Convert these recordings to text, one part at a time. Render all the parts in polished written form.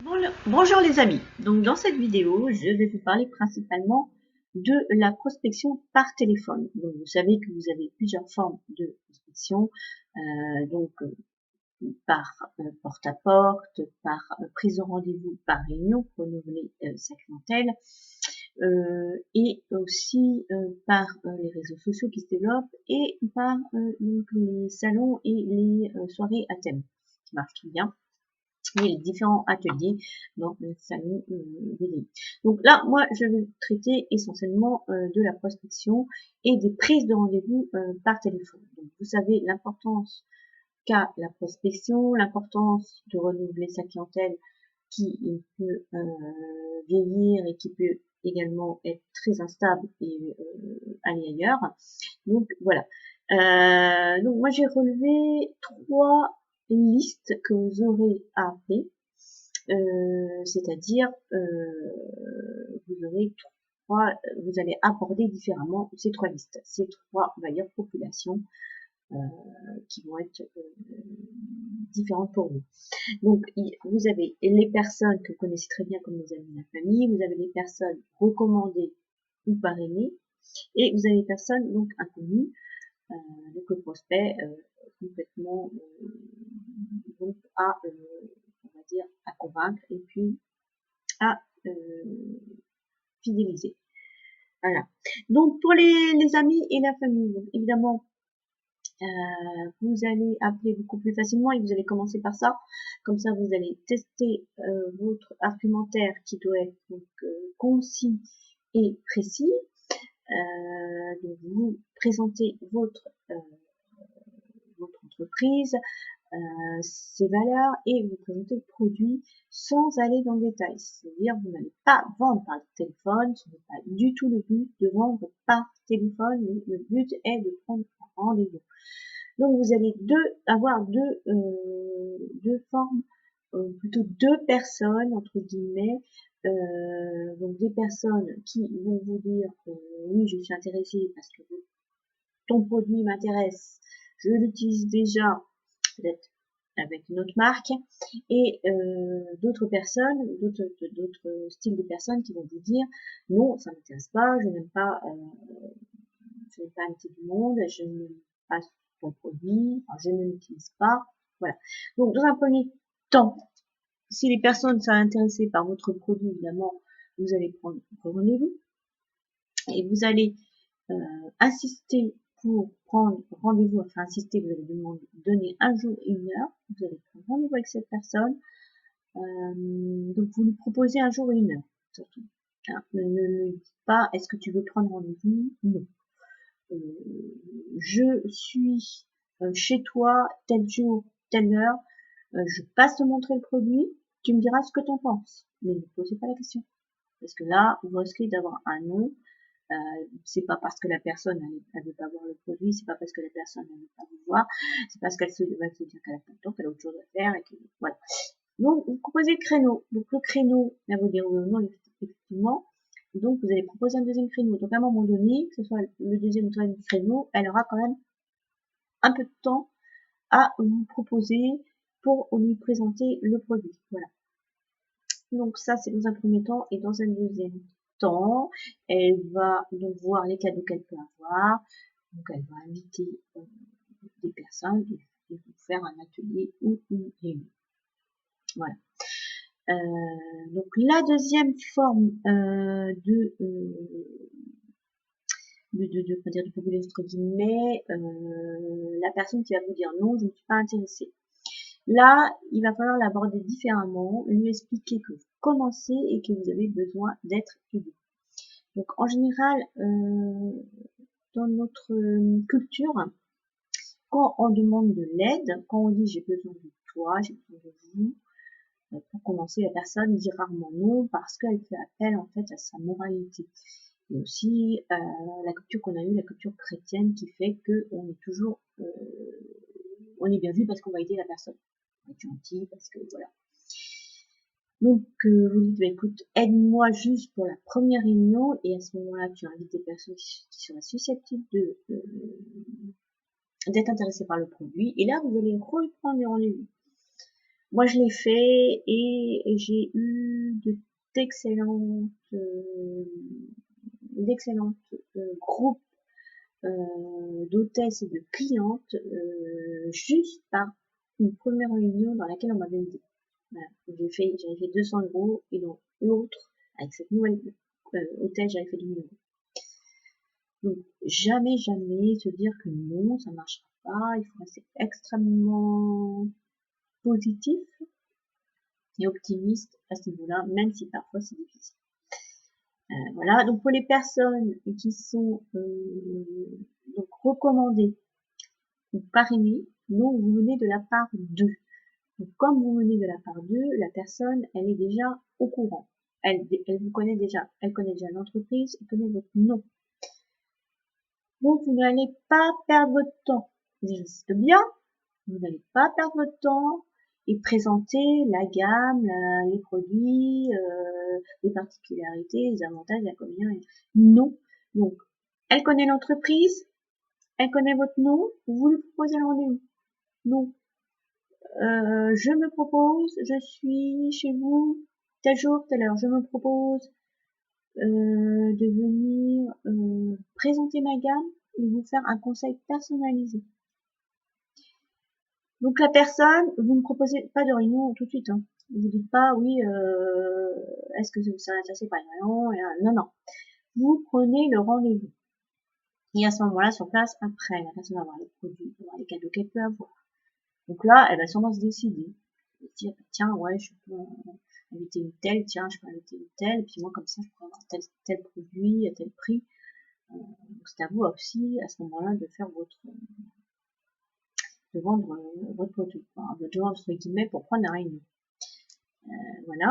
Bonjour les amis, donc dans cette vidéo je vais vous parler principalement de la prospection par téléphone. Donc vous savez que vous avez plusieurs formes de prospection, par porte-à-porte, par prise de rendez-vous, par réunion pour renouveler sa clientèle, et aussi par les réseaux sociaux qui se développent et par donc les salons et les soirées à thème qui marchent très bien. Et les différents ateliers dans le salon BDI. Donc là, moi, je vais traiter essentiellement de la prospection et des prises de rendez-vous par téléphone. Donc, vous savez l'importance qu'a la prospection, l'importance de renouveler sa clientèle qui peut vieillir et qui peut également être très instable et aller ailleurs. Donc voilà. Donc moi j'ai relevé 3 listes que vous aurez à appeler, c'est-à-dire vous allez aborder différemment ces 3 listes, ces 3 on va dire populations qui vont être différentes pour vous. Donc, vous avez les personnes que vous connaissez très bien comme les amis de la famille, vous avez les personnes recommandées ou parrainées, et vous avez les personnes donc inconnues, donc le prospect complètement donc on va dire à convaincre et puis à fidéliser. Voilà. Donc pour les amis et la famille, donc évidemment vous allez appeler beaucoup plus facilement et vous allez commencer par ça. Comme ça, vous allez tester votre argumentaire qui doit être donc, concis et précis. Donc vous présentez votre entreprise, ses valeurs et vous présentez le produit sans aller dans le détail. C'est-à-dire vous n'allez pas vendre par téléphone, ce n'est pas du tout le but de vendre par téléphone, le but est de prendre un rendez-vous. Donc vous allez avoir deux formes, plutôt deux personnes entre guillemets, donc des personnes qui vont vous dire oui je suis intéressée parce que ton produit m'intéresse, je l'utilise déjà peut-être avec une autre marque, et d'autres personnes, d'autres styles de personnes qui vont vous dire non ça m'intéresse pas, je n'aime pas inviter du monde, je n'aime pas ton produit, enfin, je ne l'utilise pas, voilà. Donc dans un premier temps, si les personnes sont intéressées par votre produit, évidemment, vous allez prendre rendez-vous et vous allez insister pour prendre rendez-vous, enfin insister, vous allez donner un jour et une heure, vous allez prendre rendez-vous avec cette personne, donc vous lui proposez un jour et une heure, surtout. Hein, ne dites pas, est-ce que tu veux prendre rendez-vous? Non. Je suis chez toi, tel jour, telle heure, je passe te montrer le produit, tu me diras ce que tu en penses. Mais ne posez pas la question. Parce que là, vous risquez d'avoir un non. C'est pas parce que la personne elle veut pas voir le produit, c'est pas parce que la personne elle veut pas vous voir, c'est parce qu'elle va se dire qu'elle a pas le temps, qu'elle a autre chose à faire et que voilà. Donc vous proposez le créneau. Donc le créneau, elle va vous dire oui ou non effectivement. Donc vous allez proposer un deuxième créneau. Donc à un moment donné, que ce soit le deuxième ou le troisième créneau, elle aura quand même un peu de temps à vous proposer pour lui présenter le produit. Voilà. Donc ça c'est dans un premier temps, et dans un deuxième temps, elle va donc voir les cadeaux qu'elle peut avoir. Donc elle va inviter des personnes et vous faire un atelier ou une réunion. Voilà. Donc la deuxième forme de population entre guillemets, la personne qui va vous dire non, je ne suis pas intéressée. Là, il va falloir l'aborder différemment, lui expliquer que vous commencez et que vous avez besoin d'être aidé. Donc en général, dans notre culture, quand on demande de l'aide, quand on dit j'ai besoin de toi, j'ai besoin de vous, pour commencer, la personne dit rarement non parce qu'elle fait appel en fait à sa moralité. Et aussi la culture qu'on a eue, la culture chrétienne qui fait que on est toujours, on est bien vu parce qu'on va aider la personne. On va être gentil parce que voilà. Donc vous dites bah, écoute, aide-moi juste pour la première réunion, et à ce moment-là tu invites des personnes qui seraient susceptibles d'être intéressées par le produit, et là vous allez reprendre les rendez-vous. Moi, je l'ai fait et j'ai eu d'excellentes, groupes d'hôtesses et de clientes juste par une première réunion dans laquelle on m'avait aidé. Voilà. J'avais fait 200 € et dans l'autre, avec cette nouvelle hôtesse, j'avais fait 2 000 €. Donc jamais, jamais se dire que non, ça marchera pas. Il faut rester extrêmement positif et optimiste à ce niveau-là, même si parfois c'est difficile. Voilà, donc pour les personnes qui sont donc recommandées ou parrainées, donc vous venez de la part d'eux. Donc comme vous venez de la part d'eux, la personne, elle est déjà au courant. Elle vous connaît déjà. Elle connaît déjà l'entreprise, elle connaît votre nom. Donc vous n'allez pas perdre votre temps. J'insiste bien, vous n'allez pas perdre votre temps et présenter la gamme, les produits, les particularités, les avantages, les inconvénients. Non. Donc, elle connaît l'entreprise, elle connaît votre nom, vous lui proposez le rendez-vous. Non. Je me propose, je suis chez vous, tel jour, telle heure. Je me propose de venir présenter ma gamme et vous faire un conseil personnalisé. Donc la personne, vous ne proposez pas de réunion tout de suite. Hein. Vous dites pas oui, est-ce que vous serez intéressé par une réunion? Non, non. Vous prenez le rendez-vous. Et à ce moment-là, sur place, après, la personne va voir les produits, va voir les cadeaux qu'elle peut avoir. Donc là, elle va sûrement se décider. Elle va se dire, tiens, ouais, je peux inviter une telle, tiens, je peux inviter une telle, et puis moi, comme ça, je peux avoir tel produit à tel prix. Donc c'est à vous aussi, à ce moment-là, de faire de vendre votre produit, enfin, votre genre, entre guillemets, pour prendre la réunion. Voilà.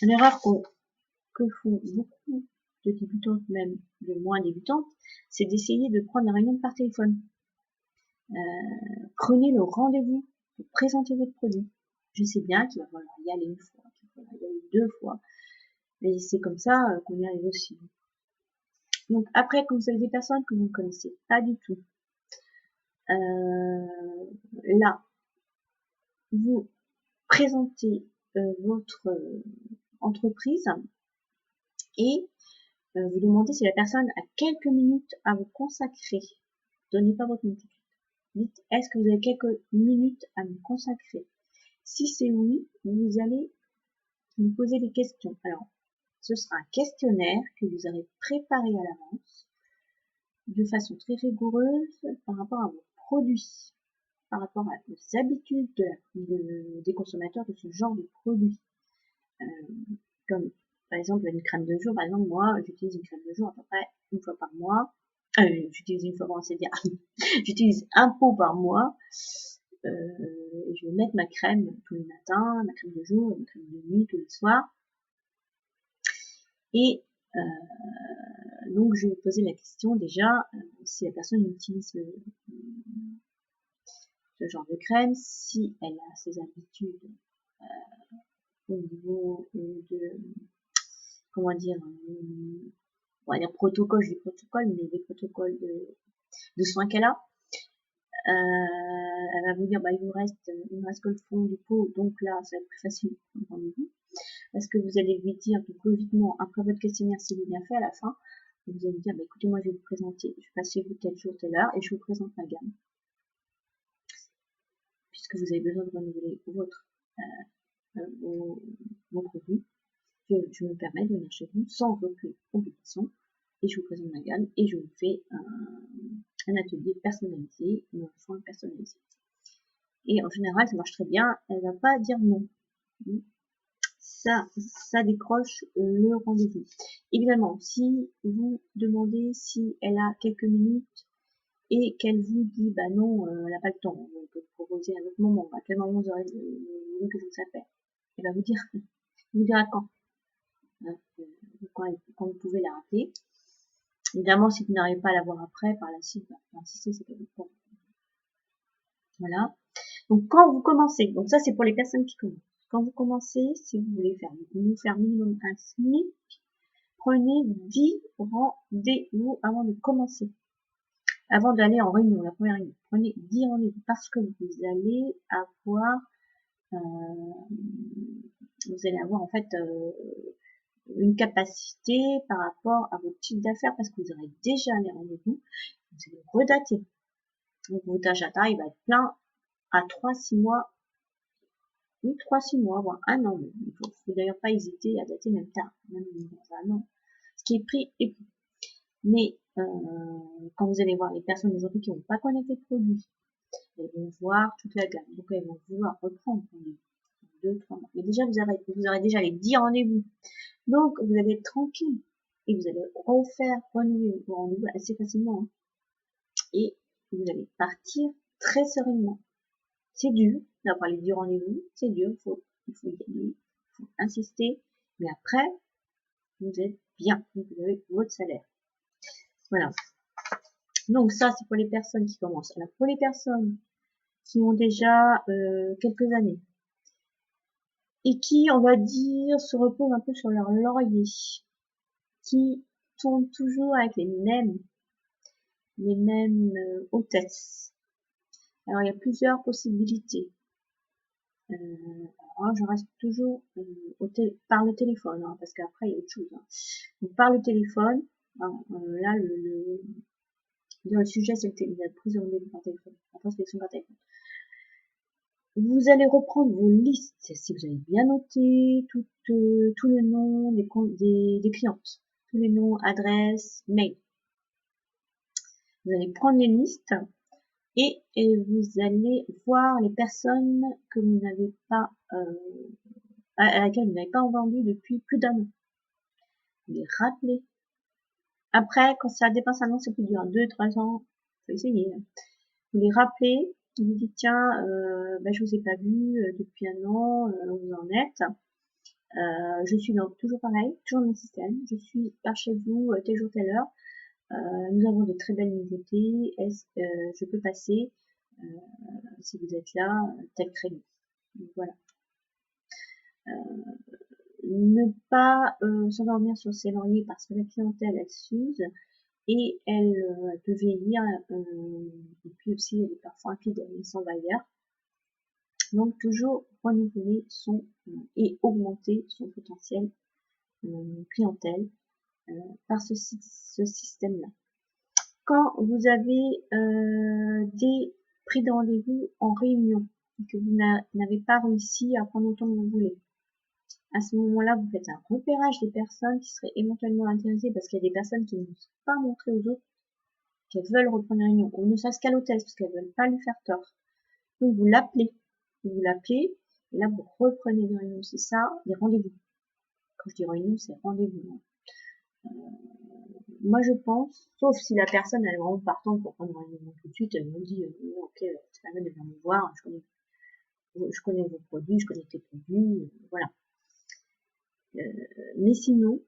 L'erreur que font beaucoup de débutantes, même de moins débutantes, c'est d'essayer de prendre la réunion par téléphone. Prenez le rendez-vous pour présenter votre produit. Je sais bien qu'il va falloir y aller une fois, qu'il va falloir y aller 2 fois, mais c'est comme ça qu'on y arrive aussi. Donc après, quand vous avez des personnes que vous ne connaissez pas du tout, là, vous présentez votre entreprise et vous demandez si la personne a quelques minutes à vous consacrer. Donnez pas votre nom tout de suite. Dites, est-ce que vous avez quelques minutes à me consacrer? Si c'est oui, vous allez vous poser des questions. Alors, ce sera un questionnaire que vous aurez préparé à l'avance, de façon très rigoureuse par rapport à vos produits, par rapport aux habitudes des consommateurs de ce genre de produits. Comme par exemple une crème de jour, par exemple moi j'utilise une crème de jour à peu près une fois par mois. J'utilise une fois par mois, c'est-à-dire j'utilise un pot par mois. Je vais mettre ma crème tous les matins, ma crème de jour, ma crème de nuit tous les soirs. Et donc je vais poser la question déjà si la personne utilise ce genre de crème, si elle a ses habitudes au niveau de, comment dire, on va dire protocole, je dis protocole, mais des protocoles de soins qu'elle a. Elle va vous dire, bah, il me reste que le fond du pot, donc là, ça va être plus facile pour rendez-vous. Parce que vous allez lui dire, donc logiquement, après votre questionnaire, s'il est bien fait à la fin, vous allez dire, bah, écoutez, moi, je vais vous présenter, je passe chez vous tel jour, telle heure, et je vous présente ma gamme. Puisque vous avez besoin de renouveler vos produits, je me permets de venir chez vous sans aucune obligation, et je vous présente ma gamme, et je vous fais un atelier personnalisé, ou un soin personnalisé. Et en général, ça marche très bien, elle va pas dire non. Ça décroche le rendez-vous. Évidemment, si vous demandez si elle a quelques minutes et qu'elle vous dit, bah non, elle n'a pas le temps, on peut proposer un autre moment, à quel moment vous aurez le que je vous appelle. Elle va vous dire, vous dira quand. Quand vous pouvez la rater. Évidemment, si vous n'arrivez pas à la voir après, par la suite, insister, c'est pas bon. Voilà. Donc, quand vous commencez, donc ça, c'est pour les personnes qui commencent. Quand vous commencez, si vous voulez faire minimum un SMIC, prenez 10 rendez-vous avant de commencer. Avant d'aller en réunion, la première réunion. Prenez 10 rendez-vous parce que vous allez avoir vous allez avoir en fait une capacité par rapport à votre chiffre d'affaires parce que vous aurez déjà les rendez-vous, vous allez redater. Donc votre agenda, il va être plein à 3-6 mois, oui 3-6 mois, voire un an. Il ne faut d'ailleurs pas hésiter à dater même tard, même dans un an. Ce qui est pris est pris. Mais quand vous allez voir les personnes aujourd'hui qui n'ont pas connecté de produit, elles vont voir toute la gamme. Donc elles vont vouloir reprendre rendez-vous. 2-3 mois. Mais déjà, vous aurez déjà les 10 rendez-vous. Donc, vous allez être tranquille. Et vous allez renouveler vos rendez-vous assez facilement. Hein. Et vous allez partir très sereinement. C'est dur d'avoir les 10 rendez-vous. C'est dur. Il faut y aller. Il faut insister. Mais après, vous êtes bien. Vous avez votre salaire. Voilà. Donc, ça, c'est pour les personnes qui commencent. Alors, pour les personnes qui ont déjà quelques années, et qui, on va dire, se reposent un peu sur leur laurier, qui tournent toujours avec les mêmes hôtesses. Alors, il y a plusieurs possibilités. Alors, je reste toujours par le téléphone, hein, parce qu'après, il y a autre chose. Hein. Donc, par le téléphone, hein, là, le sujet, c'est la prise de rendez-vous par téléphone, la prospection par téléphone. Vous allez reprendre vos listes, si vous avez bien noté tout le nom des clientes, tous les noms, adresses, mail. Vous allez prendre les listes et vous allez voir les personnes que vous n'avez pas, à laquelle vous n'avez pas vendu depuis plus d'un an. Vous les rappelez. Après, quand ça dépasse un an, c'est plus dur. 2-3 ans, faut essayer. Vous les rappelez. Vous dites tiens, je vous ai pas vu depuis un an, vous en êtes. Je suis donc toujours pareil, toujours dans le système. Je suis par chez vous tel jour, telle heure. Nous avons de très belles nouveautés. Est-ce que je peux passer si vous êtes là, tel créneau. Voilà. Ne pas s'endormir sur ses lauriers parce que la clientèle elle s'use et elle peut vieillir et puis aussi elle est parfois rapide, elle s'en va ailleurs. Donc toujours renouveler et augmenter son potentiel clientèle par ce système-là. Quand vous avez des pris de rendez-vous en réunion et que vous n'avez pas réussi à prendre autant que vous voulez, à ce moment-là, vous faites un repérage des personnes qui seraient éventuellement intéressées parce qu'il y a des personnes qui ne sont pas montrées aux autres qu'elles veulent reprendre une réunion, ou ne serait-ce qu'à l'hôtesse parce qu'elles veulent pas lui faire tort. Donc vous l'appelez, et là vous reprenez les réunions. C'est ça, les rendez-vous. Quand je dis réunion, c'est rendez-vous. Moi je pense, sauf si la personne elle est vraiment partante pour prendre un rendez-vous tout de suite, elle me dit ok, c'est la peine de venir me voir, je connais vos produits, je connais tes produits, voilà. Mais sinon,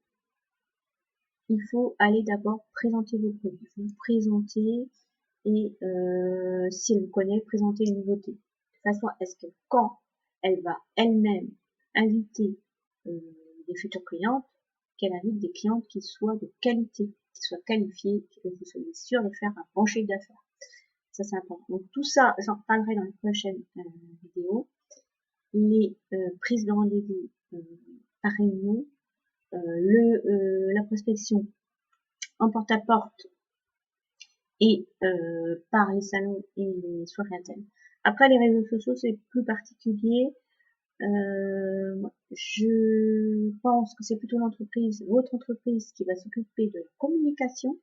il faut aller d'abord présenter vos produits. Vous présenter et si elle vous connaît, présenter les nouveautés. De façon à ce que quand elle va elle-même inviter des futures clientes, qu'elle invite des clientes qui soient de qualité, qui soient qualifiées, que vous soyez sûr de faire un bon chiffre d'affaires. Ça c'est important. Donc tout ça, j'en parlerai dans les prochaines vidéos. Les prises de rendez-vous par réunion, la prospection en porte-à-porte et par les salons et les soirées internes. Après, les réseaux sociaux, c'est plus particulier. Je pense que c'est plutôt votre entreprise qui va s'occuper de la communication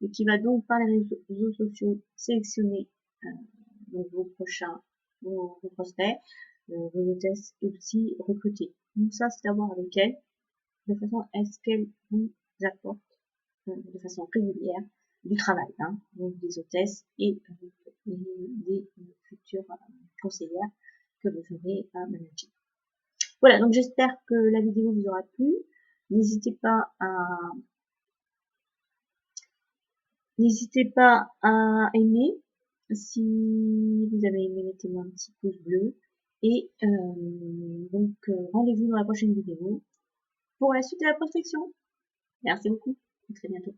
et qui va donc par les réseaux sociaux sélectionner donc vos prospects, vos hôtesses et aussi recruter. Donc ça, c'est d'abord avec elle, de façon à ce qu'elle vous apporte de façon régulière du travail, hein, donc des hôtesses et des futures conseillères que vous aurez à manager. Voilà, donc j'espère que la vidéo vous aura plu. N'hésitez pas à aimer. Si vous avez aimé, mettez-moi un petit pouce bleu. Et rendez-vous dans la prochaine vidéo pour la suite de la prospection. Merci beaucoup. À très bientôt.